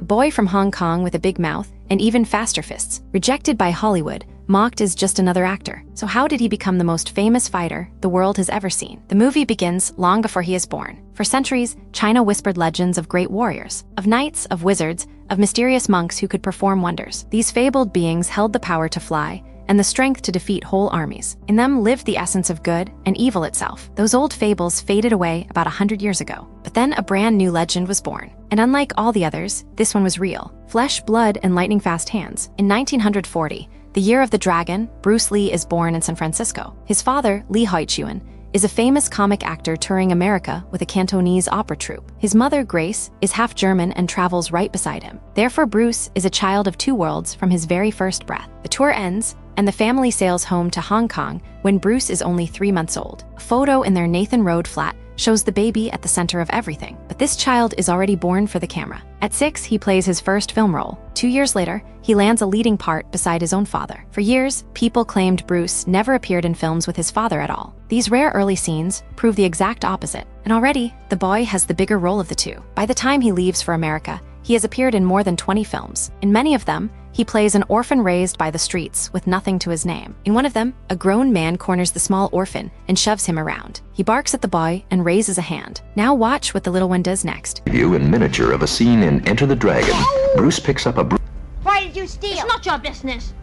boy from Hong Kong with a big mouth and even faster fists, rejected by Hollywood, mocked as just another actor. So how did he become the most famous fighter the world has ever seen? The movie begins long before he is born. For centuries, China whispered legends of great warriors, of knights, of wizards, of mysterious monks who could perform wonders. These fabled beings held the power to fly and the strength to defeat whole armies. In them lived the essence of good and evil itself. Those old fables faded away about 100 years ago. But then a brand new legend was born. And unlike all the others, this one was real. Flesh, blood, and lightning-fast hands. In 1940, the year of the dragon, Bruce Lee is born in San Francisco. His father, Lee Hoi-chuen, is a famous comic actor touring America with a Cantonese opera troupe. His mother, Grace, is half German and travels right beside him. Therefore, Bruce is a child of two worlds from his very first breath. The tour ends, and the family sails home to Hong Kong when Bruce is only 3 months old. A photo in their Nathan Road flat shows the baby at the center of everything. But this child is already born for the camera. At 6, he plays his first film role. 2 years later, he lands a leading part beside his own father. For years, people claimed Bruce never appeared in films with his father at all. These rare early scenes prove the exact opposite. And already, the boy has the bigger role of the two. By the time he leaves for America, he has appeared in more than 20 films. In many of them, he plays an orphan raised by the streets with nothing to his name. In one of them, a grown man corners the small orphan and shoves him around. He barks at the boy and raises a hand. Now watch what the little one does next. View in miniature of a scene in Enter the Dragon. Bruce picks up a Why did you steal? It's not your business.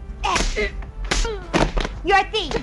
You're a thief.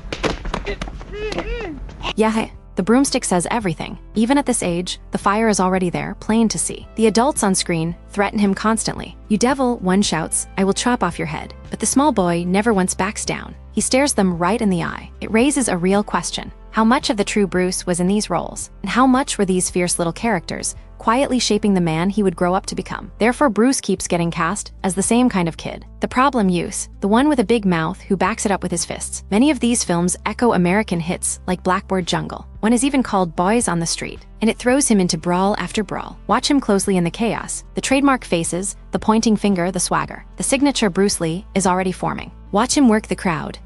Yeah, the broomstick says everything. Even at this age, the fire is already there, plain to see. The adults on screen threaten him constantly. "You devil," one shouts, "I will chop off your head." But the small boy never once backs down. He stares them right in the eye. It raises a real question. How much of the true Bruce was in these roles? And how much were these fierce little characters quietly shaping the man he would grow up to become? Therefore, Bruce keeps getting cast as the same kind of kid. The problem use, the one with a big mouth who backs it up with his fists. Many of these films echo American hits like Blackboard Jungle. One is even called Boys on the Street, and it throws him into brawl after brawl. Watch him closely in the chaos. The trademark faces, the pointing finger, the swagger. The signature Bruce Lee is already forming. Watch him work the crowd.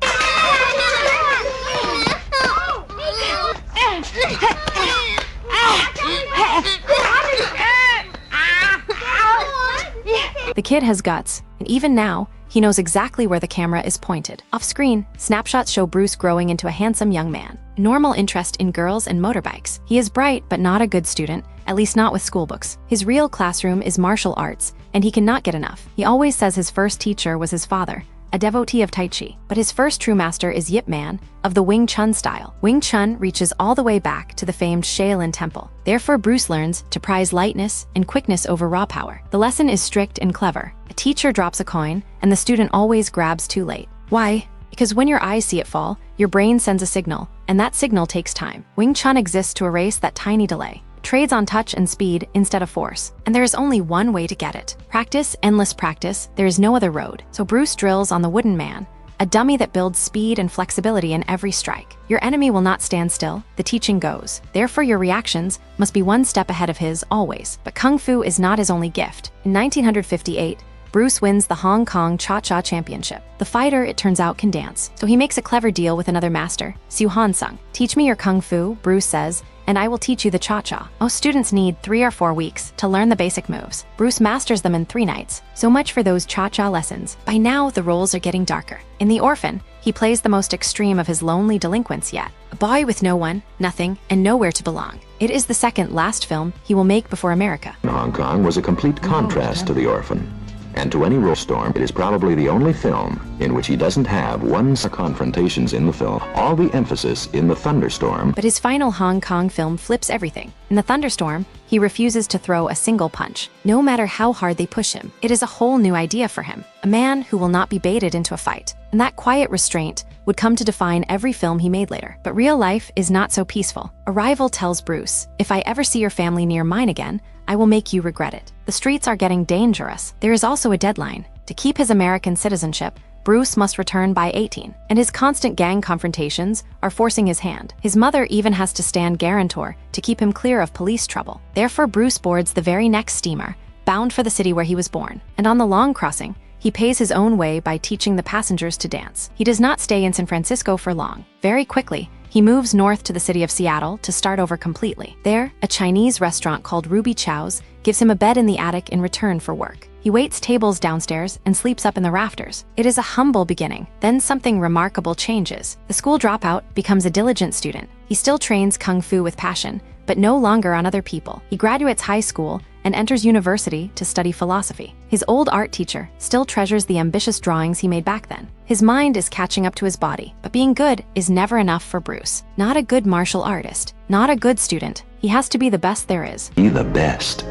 The kid has guts, and even now, he knows exactly where the camera is pointed. Off-screen, snapshots show Bruce growing into a handsome young man. Normal interest in girls and motorbikes. He is bright, but not a good student, at least not with school books. His real classroom is martial arts, and he cannot get enough. He always says his first teacher was his father, a devotee of Tai Chi. But his first true master is Yip Man, of the Wing Chun style. Wing Chun reaches all the way back to the famed Shaolin Temple. Therefore, Bruce learns to prize lightness and quickness over raw power. The lesson is strict and clever. A teacher drops a coin, and the student always grabs too late. Why? Because when your eyes see it fall, your brain sends a signal, and that signal takes time. Wing Chun exists to erase that tiny delay. Trades on touch and speed instead of force. And there is only one way to get it. Practice, endless practice, there is no other road. So Bruce drills on the wooden man, a dummy that builds speed and flexibility in every strike. Your enemy will not stand still, the teaching goes. Therefore, your reactions must be one step ahead of his, always. But Kung Fu is not his only gift. In 1958, Bruce wins the Hong Kong Cha-Cha Championship. The fighter, it turns out, can dance. So he makes a clever deal with another master, Siu Han Sung. "Teach me your Kung Fu," Bruce says, "and I will teach you the cha-cha." Most students need 3 or 4 weeks to learn the basic moves. Bruce masters them in 3 nights. So much for those cha-cha lessons. By now, the roles are getting darker. In The Orphan, he plays the most extreme of his lonely delinquents yet. A boy with no one, nothing, and nowhere to belong. It is the second last film he will make before America. Hong Kong was a complete contrast to The Orphan. And to any Storm, it is probably the only film in which he doesn't have one confrontations in the film. All the emphasis in The Thunderstorm. But his final Hong Kong film flips everything. In The Thunderstorm, he refuses to throw a single punch, no matter how hard they push him. It is a whole new idea for him, a man who will not be baited into a fight. And that quiet restraint would come to define every film he made later. But real life is not so peaceful. A rival tells Bruce, "If I ever see your family near mine again, I will make you regret it." The streets are getting dangerous. There is also a deadline. To keep his American citizenship, Bruce must return by 18, and his constant gang confrontations are forcing his hand. His mother even has to stand guarantor to keep him clear of police trouble. Therefore, Bruce boards the very next steamer, bound for the city where he was born. And on the long crossing, he pays his own way by teaching the passengers to dance. He does not stay in San Francisco for long. Very quickly, he moves north to the city of Seattle to start over completely. There, a Chinese restaurant called Ruby Chow's gives him a bed in the attic in return for work. He waits tables downstairs and sleeps up in the rafters. It is a humble beginning. Then something remarkable changes. The school dropout becomes a diligent student. He still trains kung fu with passion, but no longer on other people. He graduates high school and enters university to study philosophy. His old art teacher still treasures the ambitious drawings he made back then. His mind is catching up to his body, but being good is never enough for Bruce. Not a good martial artist, not a good student. He has to be the best there is. Be the best.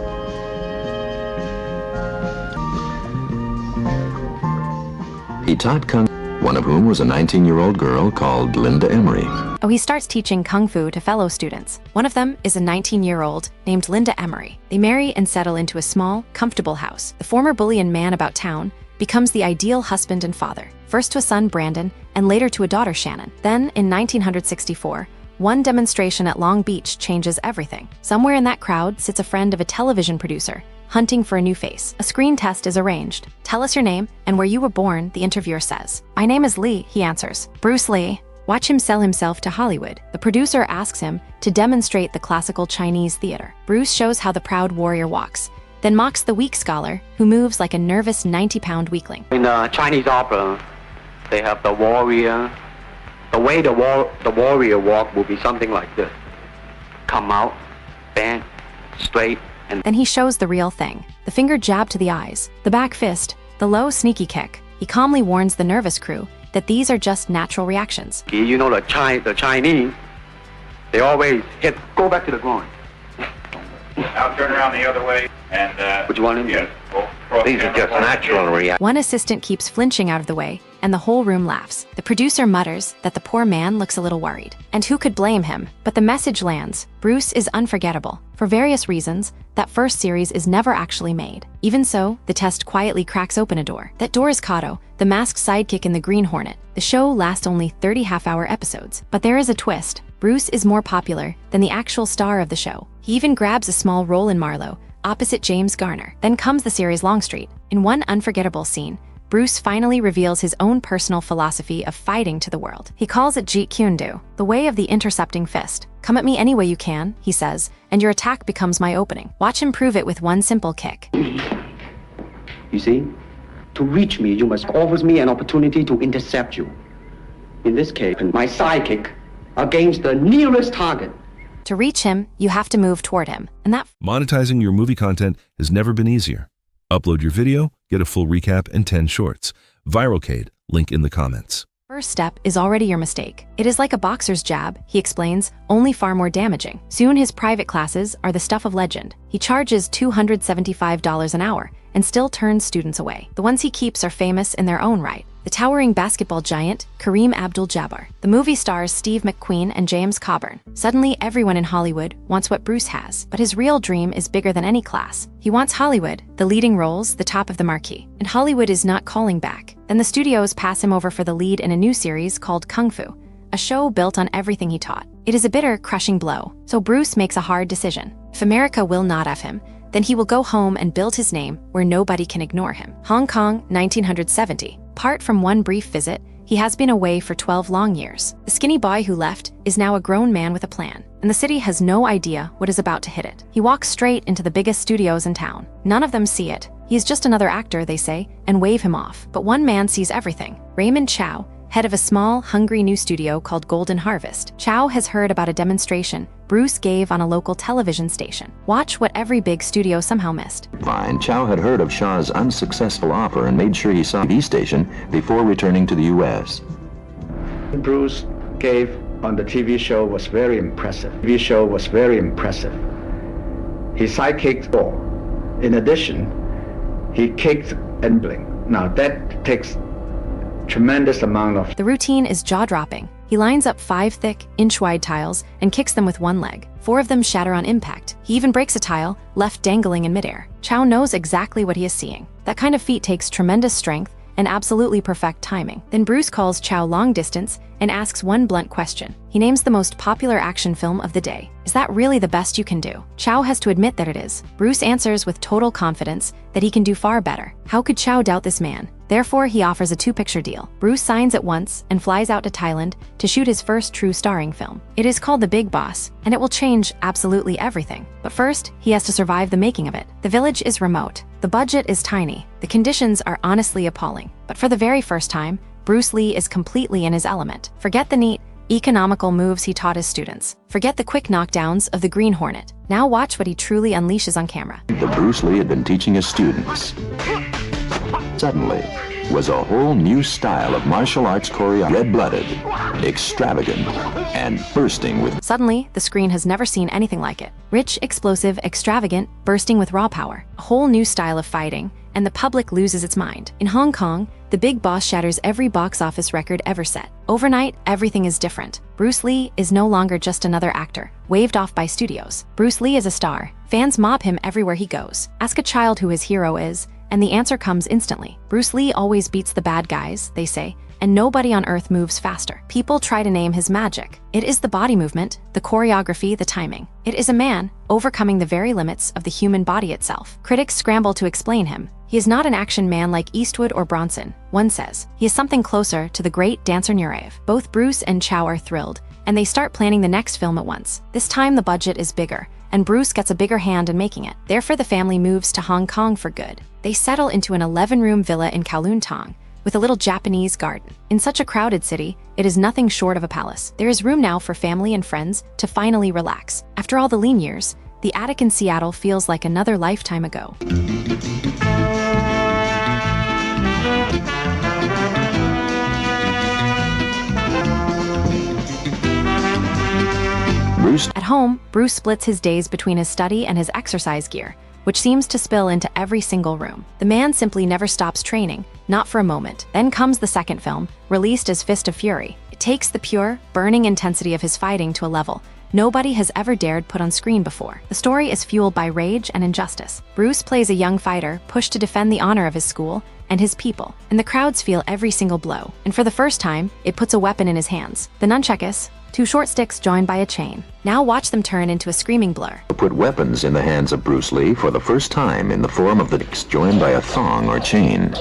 He taught kung, one of whom was a 19-year-old girl called Linda Emery. Oh, he starts teaching kung fu to fellow students. One of them is a 19-year-old named Linda Emery. They marry and settle into a small, comfortable house. The former bully and man about town becomes the ideal husband and father, first to a son, Brandon, and later to a daughter, Shannon. Then, in 1964, one demonstration at Long Beach changes everything. Somewhere in that crowd sits a friend of a television producer, hunting for a new face. A screen test is arranged. Tell us your name and where you were born, the interviewer says. My name is Lee, he answers. Bruce Lee. Watch him sell himself to Hollywood. The producer asks him to demonstrate the classical Chinese theater. Bruce shows how the proud warrior walks, then mocks the weak scholar who moves like a nervous 90-pound weakling. In the Chinese opera, they have the warrior. The way the warrior walk will be something like this. Come out, bend, straight, and then he shows the real thing. The finger jab to the eyes, the back fist, the low sneaky kick. He calmly warns the nervous crew that these are just natural reactions. You know the Chinese, they always hit, go back to the ground. Now turn around the other way and... Which one? Yes. These are just natural reactions. One assistant keeps flinching out of the way, and the whole room laughs. The producer mutters that the poor man looks a little worried. And who could blame him? But the message lands. Bruce is unforgettable. For various reasons, that first series is never actually made. Even so, the test quietly cracks open a door. That door is Kato, the masked sidekick in the Green Hornet. The show lasts only 30 half-hour episodes. But there is a twist. Bruce is more popular than the actual star of the show. He even grabs a small role in Marlowe, opposite James Garner. Then comes the series Longstreet. In one unforgettable scene, Bruce finally reveals his own personal philosophy of fighting to the world. He calls it Jeet Kune Do, the way of the intercepting fist. Come at me any way you can, he says, and your attack becomes my opening. Watch him prove it with one simple kick. You see, to reach me, you must offer me an opportunity to intercept you. In this case, my sidekick against the nearest target. To reach him, you have to move toward him, and that Monetizing your movie content has never been easier. Upload your video, get a full recap and 10 shorts. ViralCade, link in the comments. first step is already your mistake. It is like a boxer's jab, he explains, only far more damaging. Soon his private classes are the stuff of legend. He charges $275 an hour and still turns students away. The ones he keeps are famous in their own right. The towering basketball giant, Kareem Abdul-Jabbar. The movie stars Steve McQueen and James Coburn. Suddenly, everyone in Hollywood wants what Bruce has, but his real dream is bigger than any class. He wants Hollywood, the leading roles, the top of the marquee. And Hollywood is not calling back. Then the studios pass him over for the lead in a new series called Kung Fu, a show built on everything he taught. It is a bitter, crushing blow. So Bruce makes a hard decision. If America will not have him, then he will go home and build his name where nobody can ignore him. Hong Kong, 1970. Apart from one brief visit, he has been away for 12 long years. The skinny boy who left is now a grown man with a plan, and the city has no idea what is about to hit it. He walks straight into the biggest studios in town. None of them see it. He is just another actor, they say, and wave him off. But one man sees everything. Raymond Chow, head of a small, hungry new studio called Golden Harvest. Chow has heard about a demonstration Bruce gave on a local television station. Watch what every big studio somehow missed. Fine. Chow had heard of Shaw's unsuccessful offer and made sure he saw the station before returning to the U.S. Bruce gave on the TV show was very impressive. TV show was very impressive. He sidekicked all. In addition, he kicked and blinked. Now that takes tremendous amount of... The routine is jaw-dropping. He lines up 5 thick, inch-wide tiles and kicks them with one leg. 4 of them shatter on impact. He even breaks a tile, left dangling in midair. Chow knows exactly what he is seeing. That kind of feat takes tremendous strength and absolutely perfect timing. Then Bruce calls Chow long distance and asks one blunt question. He names the most popular action film of the day. Is that really the best you can do? Chow has to admit that it is. Bruce answers with total confidence that he can do far better. How could Chow doubt this man? Therefore, he offers a 2-picture deal. Bruce signs at once and flies out to Thailand to shoot his first true starring film. It is called The Big Boss, and it will change absolutely everything. But first, he has to survive the making of it. The village is remote. The budget is tiny. The conditions are honestly appalling. But for the very first time, Bruce Lee is completely in his element. Forget the neat, economical moves he taught his students. Forget the quick knockdowns of the Green Hornet. Now watch what he truly unleashes on camera. that Bruce Lee had been teaching his students suddenly was a whole new style of martial arts choreography, red-blooded, extravagant, and bursting with... Suddenly, the screen has never seen anything like it. Rich, explosive, extravagant, bursting with raw power. A whole new style of fighting, and the public loses its mind. In Hong Kong, The Big Boss shatters every box office record ever set. Overnight, everything is different. Bruce Lee is no longer just another actor, waved off by studios. Bruce Lee is a star. Fans mob him everywhere he goes. Ask a child who his hero is, and the answer comes instantly. Bruce Lee always beats the bad guys, they say, and nobody on earth moves faster. People try to name his magic. It is the body movement, the choreography, the timing. It is a man overcoming the very limits of the human body itself. Critics scramble to explain him. He is not an action man like Eastwood or Bronson, one says. He is something closer to the great dancer Nureyev. Both Bruce and Chow are thrilled, and they start planning the next film at once. This time the budget is bigger, and Bruce gets a bigger hand in making it. Therefore, the family moves to Hong Kong for good. They settle into an 11-room villa in Kowloon Tong, with a little Japanese garden. In such a crowded city, it is nothing short of a palace. There is room now for family and friends to finally relax. After all the lean years, the attic in Seattle feels like another lifetime ago. At home, Bruce splits his days between his study and his exercise gear, which seems to spill into every single room. The man simply never stops training, not for a moment. Then comes the second film, released as Fist of Fury. It takes the pure, burning intensity of his fighting to a level nobody has ever dared put on screen before. The story is fueled by rage and injustice. Bruce plays a young fighter pushed to defend the honor of his school and his people, and the crowds feel every single blow. And for the first time, it puts a weapon in his hands. The nunchakus, 2 short sticks joined by a chain. Now watch them turn into a screaming blur. Put weapons in the hands of Bruce Lee for the first time in the form of the sticks joined by a thong or chain.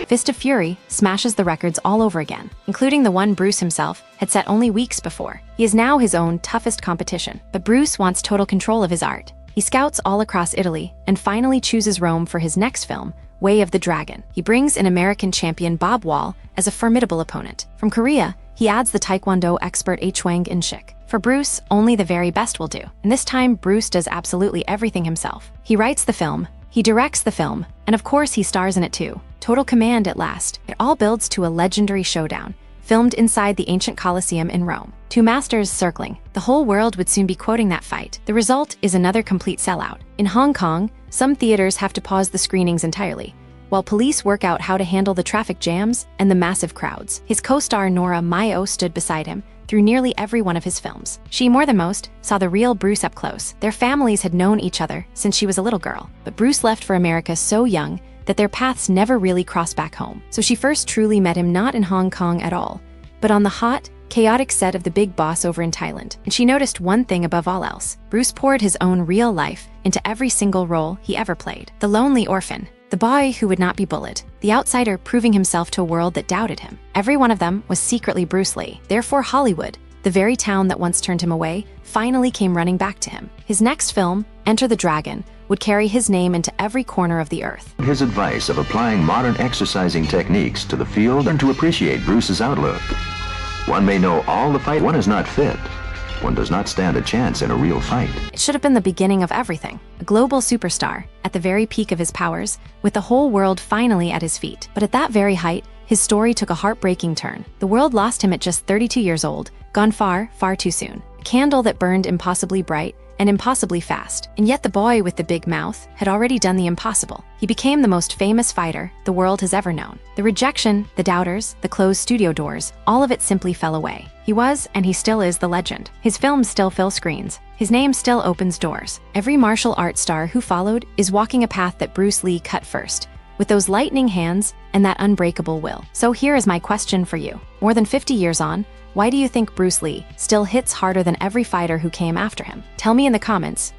Fist of Fury smashes the records all over again, including the one Bruce himself had set only weeks before. He is now his own toughest competition, but Bruce wants total control of his art. He scouts all across Italy and finally chooses Rome for his next film, Way of the Dragon. He brings in American champion Bob Wall as a formidable opponent. From Korea, he adds the Taekwondo expert Hwang In-shik. For Bruce, only the very best will do. And this time, Bruce does absolutely everything himself. He writes the film, he directs the film, and of course he stars in it too. Total command at last. It all builds to a legendary showdown, filmed inside the ancient Colosseum in Rome. 2 masters circling. The whole world would soon be quoting that fight. The result is another complete sellout. In Hong Kong, some theaters have to pause the screenings entirely, while police work out how to handle the traffic jams and the massive crowds. His co-star Nora Mayo stood beside him through nearly every one of his films. She, more than most, saw the real Bruce up close. Their families had known each other since she was a little girl, but Bruce left for America so young that their paths never really crossed back home. So she first truly met him not in Hong Kong at all, but on the hot, chaotic set of The Big Boss over in Thailand. And she noticed one thing above all else. Bruce poured his own real life into every single role he ever played. The lonely orphan, the boy who would not be bullied, the outsider proving himself to a world that doubted him. Every one of them was secretly Bruce Lee. Therefore, Hollywood, the very town that once turned him away, finally came running back to him. His next film, Enter the Dragon, would carry his name into every corner of the earth. His advice of applying modern exercising techniques to the field and to appreciate Bruce's outlook. One may know all the fight, one is not fit. One does not stand a chance in a real fight. It should have been the beginning of everything. A global superstar, at the very peak of his powers, with the whole world finally at his feet. But at that very height, his story took a heartbreaking turn. The world lost him at just 32 years old, gone far, far too soon. A candle that burned impossibly bright and impossibly fast. And yet the boy with the big mouth had already done the impossible. He became the most famous fighter the world has ever known. The rejection, the doubters, the closed studio doors, all of it simply fell away. He was, and he still is, the legend. His films still fill screens. His name still opens doors. Every martial arts star who followed is walking a path that Bruce Lee cut first, with those lightning hands and that unbreakable will. So here is my question for you. More than 50 years on, why do you think Bruce Lee still hits harder than every fighter who came after him? Tell me in the comments.